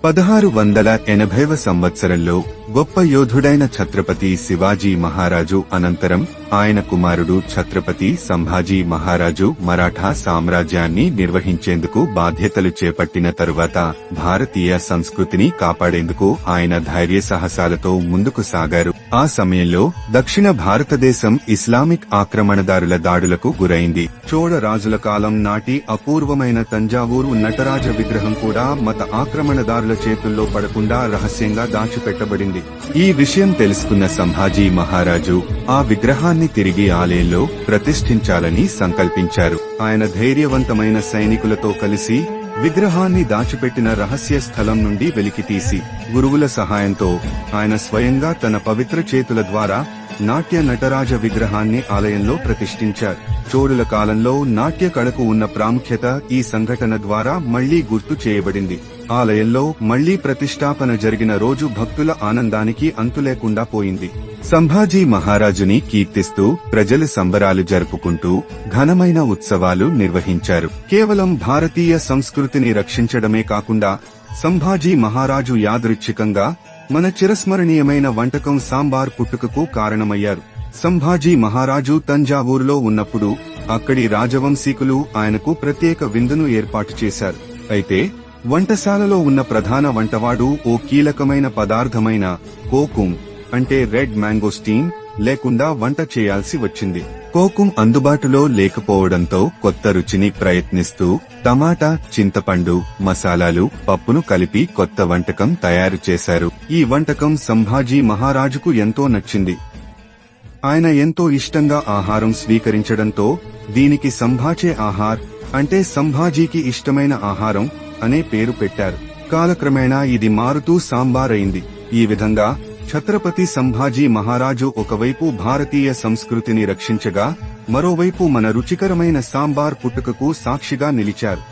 1680వ సంవత్సరంలో గొప్ప యోధుడైన ఛత్రపతి శివాజీ మహారాజు అనంతరం ఆయన కుమారుడు ఛత్రపతి సంభాజీ మహారాజు మరాఠా సామ్రాజ్యాన్ని నిర్వహించేందుకు బాధ్యతలు చేపట్టిన తరువాత భారతీయ సంస్కృతిని కాపాడేందుకు ఆయన ధైర్య సాహసాలతో ముందుకు సాగారు. ఆ సమయంలో దక్షిణ భారతదేశం ఇస్లామిక్ ఆక్రమణదారుల దాడులకు గురైంది. చోళ రాజుల కాలం నాటి అపూర్వమైన తంజావూరు నటరాజ విగ్రహం కూడా మత ఆక్రమణదారుల చేతుల్లో పడకుండా రహస్యంగా దాచిపెట్టబడింది. ఈ విషయం తెలుసుకున్న సంభాజీ మహారాజు ఆ విగ్రహాన్ని తిరిగి ఆలయంలో ప్రతిష్ఠించాలని సంకల్పించారు. ఆయన ధైర్యవంతమైన సైనికులతో కలిసి విగ్రహాన్ని దాచిపెట్టిన రహస్య స్థలం నుండి వెలికితీసి గురువుల సహాయంతో ఆయన స్వయంగా తన పవిత్ర చేతుల ద్వారా నాట్య నటరాజ విగ్రహాన్ని ఆలయంలో ప్రతిష్ఠించారు. చోళుల కాలంలో నాట్య కళకు ఉన్న ప్రాముఖ్యత ఈ సంఘటన ద్వారా మళ్లీ గుర్తు చేయబడింది. ఆలయంలో మళ్లీ ప్రతిష్టాపన జరిగిన రోజు భక్తుల ఆనందానికి అంతులేకుండా పోయింది. సంభాజీ మహారాజుని కీర్తిస్తూ ప్రజలు సంబరాలు జరుపుకుంటూ ఘనమైన ఉత్సవాలు నిర్వహించారు. కేవలం భారతీయ సంస్కృతిని రక్షించడమే కాకుండా సంభాజీ మహారాజు యాదృచ్ఛికంగా మన చిరస్మరణీయమైన వంటకం సాంబార్ పుట్టుకకు కారణమయ్యారు. సంభాజీ మహారాజు తంజావూరులో ఉన్నప్పుడు అక్కడి రాజవంశీకులు ఆయనకు ప్రత్యేక విందును ఏర్పాటు చేశారు. అయితే వంటశాలలో ఉన్న ప్రధాన వంటవాడు ఓ కీలకమైన పదార్థమైన కోకుం అంటే రెడ్ మ్యాంగోస్టీన్ లేకుండా వంట చేయాల్సి వచ్చింది. కోకుం అందుబాటులో లేకపోవడంతో కొత్త రుచిని ప్రయత్నిస్తూ టమాటా, చింతపండు, మసాలాలు, పప్పును కలిపి కొత్త వంటకం తయారు చేశారు. ఈ వంటకం సంభాజీ మహారాజుకు ఎంతో నచ్చింది. ఆయన ఎంతో ఇష్టంగా ఆహారం స్వీకరించడంతో దీనికి సంభాచే ఆహార్ అంటే సంభాజీకి ఇష్టమైన ఆహారం అనే పేరు పెట్టారు. కాలక్రమేణా ఇది మారుతూ సాంబార్ అయింది. ఈ విధంగా ఛత్రపతి సంభాజీ మహారాజు ఒకవైపు భారతీయ సంస్కృతిని రక్షించగా మరోవైపు మన రుచికరమైన సాంబార్ పుట్టుకకు సాక్షిగా నిలిచారు.